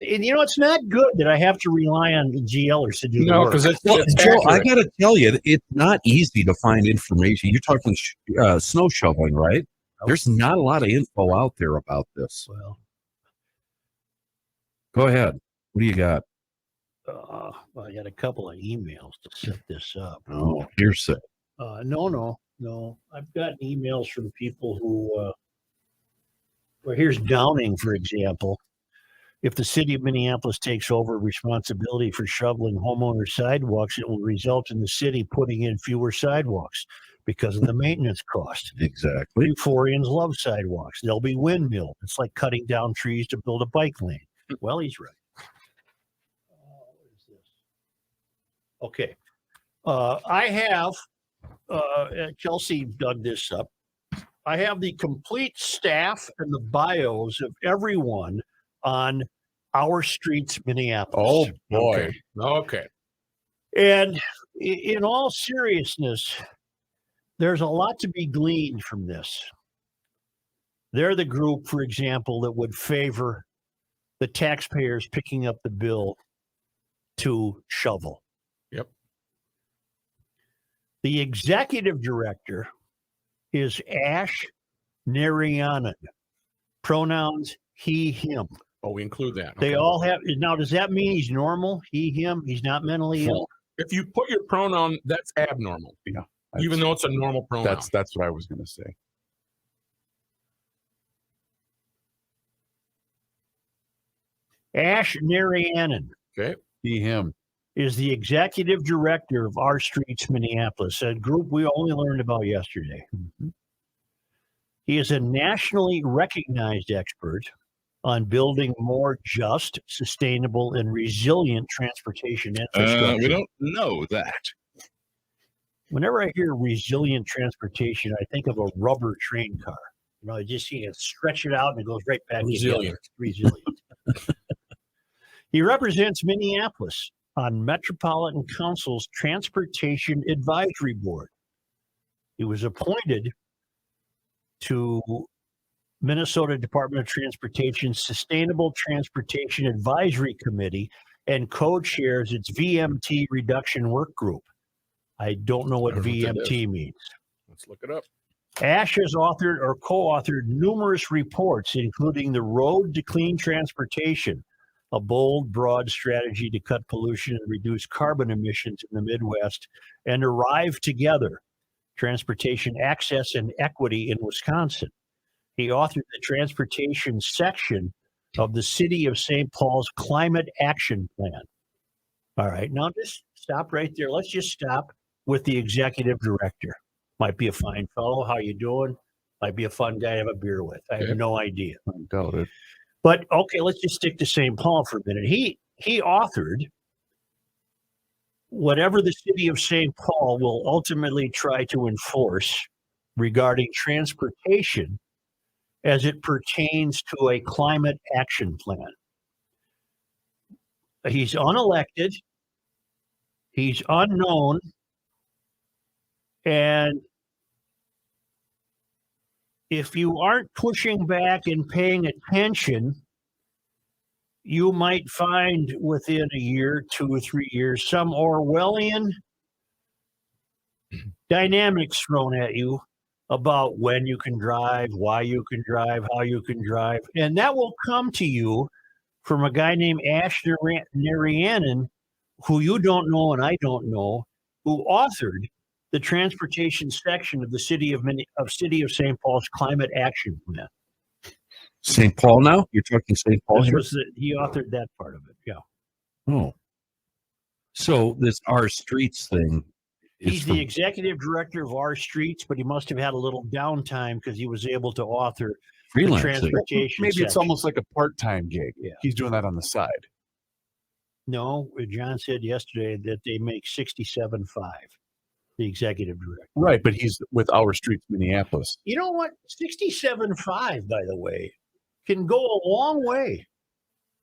And, it's not good that I have to rely on the GLers to do the No, work. because it's Joe, I accurate. got to tell you, it's not easy to find information. You're talking snow shoveling, right? There's not a lot of info out there about this. Well, go ahead. What do you got? I got a couple of emails to set this up. Oh, hearsay. No. I've gotten emails from people who, well, here's Downing, for example. If the city of Minneapolis takes over responsibility for shoveling homeowner sidewalks, it will result in the city putting in fewer sidewalks because of the maintenance cost. Exactly. Euphorians love sidewalks. There'll be windmill. It's like cutting down trees to build a bike lane. Well, he's right. What is this? Okay. I have, Chelsea dug this up. I have the complete staff and the bios of everyone on Our Streets Minneapolis. Oh, boy. Okay. And in all seriousness, there's a lot to be gleaned from this. They're the group, for example, that would favor the taxpayers picking up the bill to shovel. Yep. The executive director is Ash Narayanan. Pronouns he, him. Oh, we include that. They Okay. all have. Now, does that mean he's normal? He, him. He's not mentally ill. If you put your pronoun, that's abnormal. Yeah. Even though it's a normal pronoun. That's what I was going to say. Ash Narayanan Okay. He, him. is the executive director of Our Streets Minneapolis, a group we only learned about yesterday. Mm-hmm. He is a nationally recognized expert on building more just, sustainable, and resilient transportation infrastructure. We don't know that. Whenever I hear resilient transportation, I think of a rubber train car. I just see it stretch it out and it goes right back Resilient. together. Resilient. He represents Minneapolis on Metropolitan Council's Transportation Advisory Board. He was appointed to Minnesota Department of Transportation's Sustainable Transportation Advisory Committee and co-chairs its VMT reduction work group. I don't know what I don't know what that VMT means. Let's look it up. Ash has authored or co-authored numerous reports, including the Road to Clean Transportation, a bold, broad strategy to cut pollution and reduce carbon emissions in the Midwest, and Arrive Together, Transportation Access and Equity in Wisconsin. He authored the transportation section of the City of St. Paul's Climate Action Plan. All right, now just stop right there. Let's just stop with the executive director. Might be a fine fellow. How you doing? Might be a fun guy to have a beer with. I have no idea. I doubt it. But okay, let's just stick to St. Paul for a minute. He authored whatever the city of St. Paul will ultimately try to enforce regarding transportation as it pertains to a climate action plan. He's unelected. He's unknown. And if you aren't pushing back and paying attention, you might find within a year, 2 or 3 years, some Orwellian dynamics thrown at you about when you can drive, why you can drive, how you can drive. And that will come to you from a guy named Ash Narayanan, who you don't know and I don't know, who authored the transportation section of the City of St. Paul's Climate Action Plan. St. Paul now? You're talking St. Paul here? He authored that part of it, yeah. Oh. So this Our Streets thing is He's the executive director of Our Streets, but he must have had a little downtime because he was able to author the freelancing. transportation Maybe it's section. almost like a part-time gig. Yeah. He's doing that on the side. No, John said yesterday that they make $67.5, the executive director. Right, but he's with Our Streets Minneapolis. You know what? $67.5, by the way, can go a long way.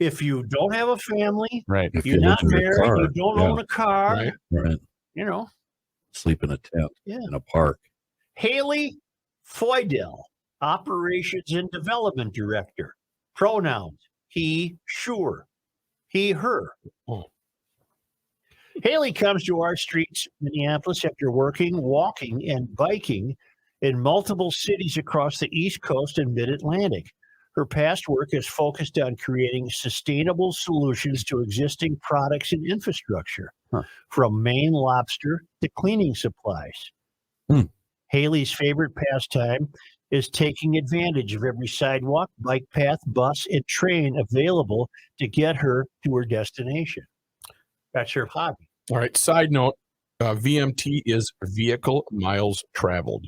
If you don't have a family, Right. If you're not live in a married, car, you don't yeah, own a car, Right. right. you know. Sleep in a tent Yeah. in a park. Haley Feudel, Operations and Development Director. Pronouns, he, sure. He, her. Oh. Haley comes to Our Streets Minneapolis after working, walking, and biking in multiple cities across the East Coast and Mid-Atlantic. Her past work has focused on creating sustainable solutions to existing products and infrastructure, from Maine lobster to cleaning supplies. Haley's favorite pastime is taking advantage of every sidewalk, bike path, bus, and train available to get her to her destination. That's her hobby. All right. Side note, VMT is vehicle miles traveled.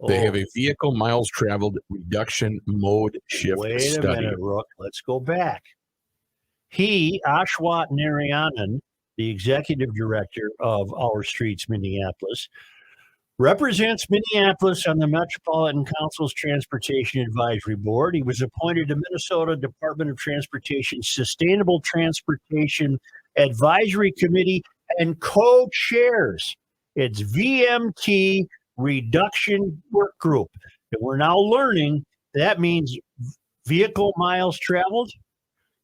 They have a vehicle miles traveled reduction mode shift Wait study. a minute, Rook. Let's go back. He, Ashwat Narayanan, the executive director of Our Streets Minneapolis, represents Minneapolis on the Metropolitan Council's Transportation Advisory Board. He was appointed to Minnesota Department of Transportation's Sustainable Transportation Advisory Committee and co-chairs its VMT Reduction Work Group. And we're now learning that means vehicle miles traveled,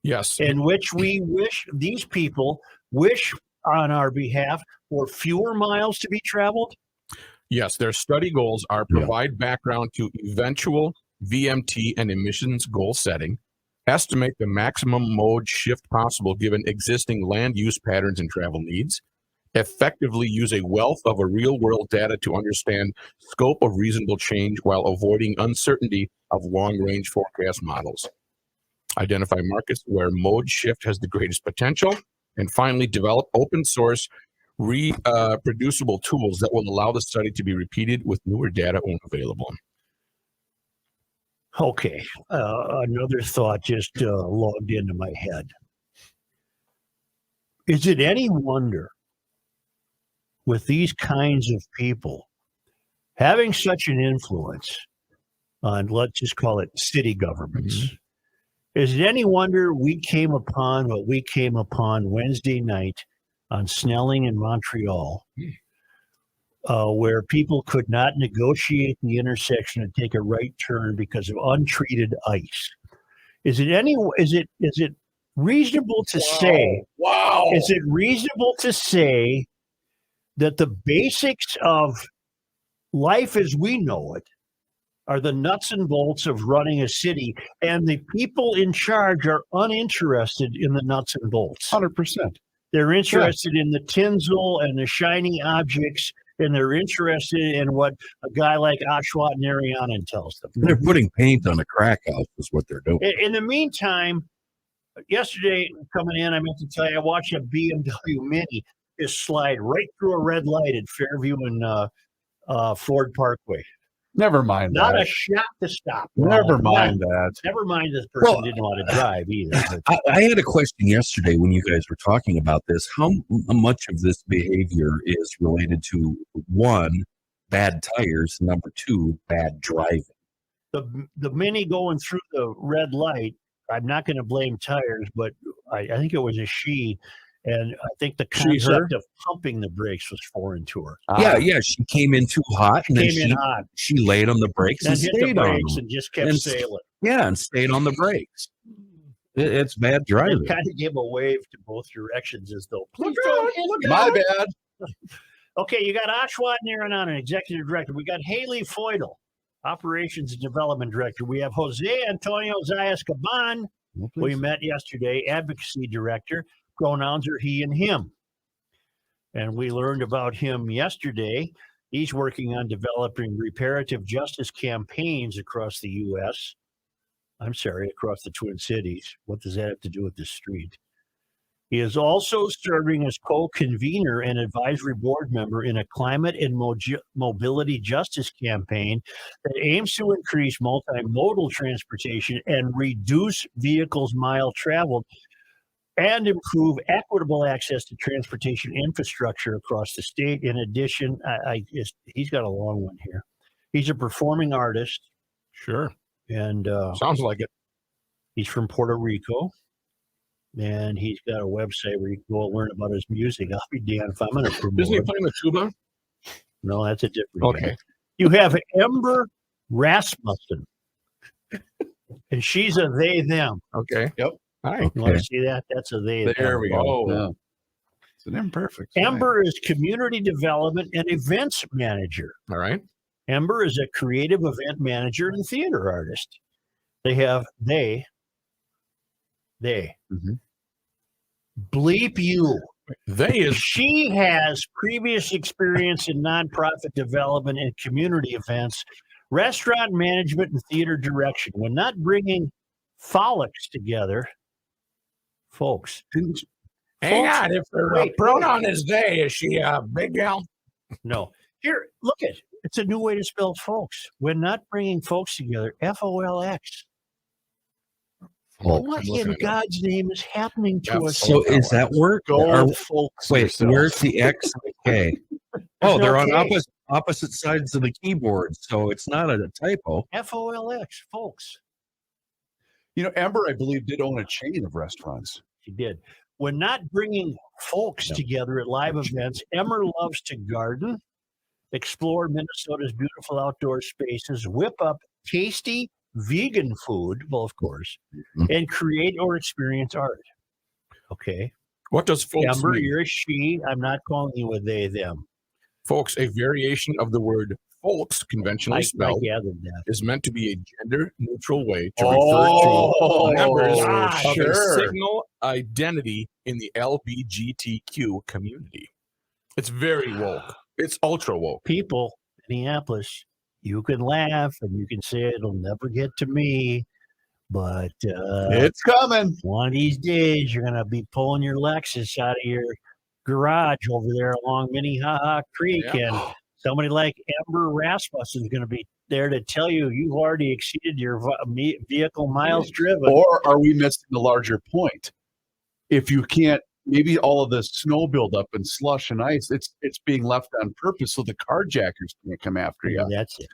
Yes. in which we wish, these people wish on our behalf, for fewer miles to be traveled. Yes, their study goals are provide background to eventual VMT and emissions goal setting, estimate the maximum mode shift possible given existing land use patterns and travel needs, effectively use a wealth of real-world data to understand scope of reasonable change while avoiding uncertainty of long-range forecast models, identify markets where mode shift has the greatest potential, and finally develop open source reproducible tools that will allow the study to be repeated with newer data when available. Okay, another thought just logged into my head. Is it any wonder with these kinds of people having such an influence on, let's just call it city governments, is it any wonder we came upon what we came upon Wednesday night on Snelling in Montreal, where people could not negotiate the intersection and take a right turn because of untreated ice? Is it reasonable to say? Wow! Is it reasonable to say that the basics of life as we know it are the nuts and bolts of running a city, and the people in charge are uninterested in the nuts and bolts? 100%. They're interested in the tinsel and the shiny objects, and they're interested in what a guy like Ashwat Narayanan tells them. They're putting paint on a crack house is what they're doing. In the meantime, yesterday coming in, I meant to tell you, I watched a BMW Mini just slide right through a red light at Fairview and Ford Parkway. Never mind Not that. a shot to stop. Never mind that. Never mind this person didn't want to drive either. I had a question yesterday when you guys were talking about this. How much of this behavior is related to, one, bad tires, number two, bad driving? The Mini going through the red light, I'm not going to blame tires, but I think it was a she. And I think the concept of pumping the brakes was foreign to her. Yeah. She came in too hot, and then she laid on the brakes and and hit the stayed on brakes them. and just kept sailing. Yeah, and stayed on the brakes. It's bad driving. Kind of gave a wave to both directions as though, please Look don't. My bad. Okay, you got Ashwat Narayanan, executive director. We got Haley Feudal, operations and development director. We have Jose Antonio Zayas Caban, we met yesterday, advocacy director. Pronouns are he and him. And we learned about him yesterday. He's working on developing reparative justice campaigns across the U.S. I'm sorry, across the Twin Cities. What does that have to do with this street? He is also serving as co-convener and advisory board member in a climate and mobility justice campaign that aims to increase multimodal transportation and reduce vehicles mile traveled and improve equitable access to transportation infrastructure across the state. In addition, he's got a long one here. He's a performing artist. Sure. And sounds like it. He's from Puerto Rico. And he's got a website where you can go learn about his music. I'll be damned if I'm going to promote. Isn't he playing the tuba? No, that's a different Okay. guy. You have Ember Rasmussen. And she's a they, them. Okay. Yep. Hi. You want Okay. to see that? That's a they. There we go. Oh. Yeah. It's an imperfect. Ember is community development and events manager. All right. Ember is a creative event manager and theater artist. They Mhm. bleep you. They is She has previous experience in nonprofit development and community events, restaurant management, and theater direction. When not bringing folks together, folks. hang Folks, on. If her wait, pronoun is they, is she a big gal? No. Here, look at it. It's a new way to spell folks. When not bringing folks together, FOLX. Well, What I'm looking in it up. God's name is happening to us? so is that work? Go Are- folks wait, yourself. where's the X and the K? Oh, no they're on K. opposite sides of the keyboard, so it's not a typo. FOLX, folks. You know, Ember, I believe, did own a chain of restaurants. She did. When not bringing folks together at live events, Emmer loves to garden, explore Minnesota's beautiful outdoor spaces, whip up tasty vegan food, well, of course, Mhm. and create or experience art. Okay. What does folks Ember, mean? you're a she. I'm not calling you a they, them. Folks, a variation of the word folks, conventionally I spelled, gathered that. is meant to be a gender-neutral way to Oh, refer to members gosh, of a sure. signal identity in the LBGTQ community. It's very woke. It's ultra woke. People, Minneapolis, you can laugh and you can say it'll never get to me, but It's coming. one of these days you're going to be pulling your Lexus out of your garage over there along Minnehaha Creek, Yeah. and somebody like Ember Rasmussen is going to be there to tell you you've already exceeded your vehicle miles driven. Or are we missing the larger point? If you can't, maybe all of the snow buildup and slush and ice, it's being left on purpose so the carjackers can't come after you. That's it.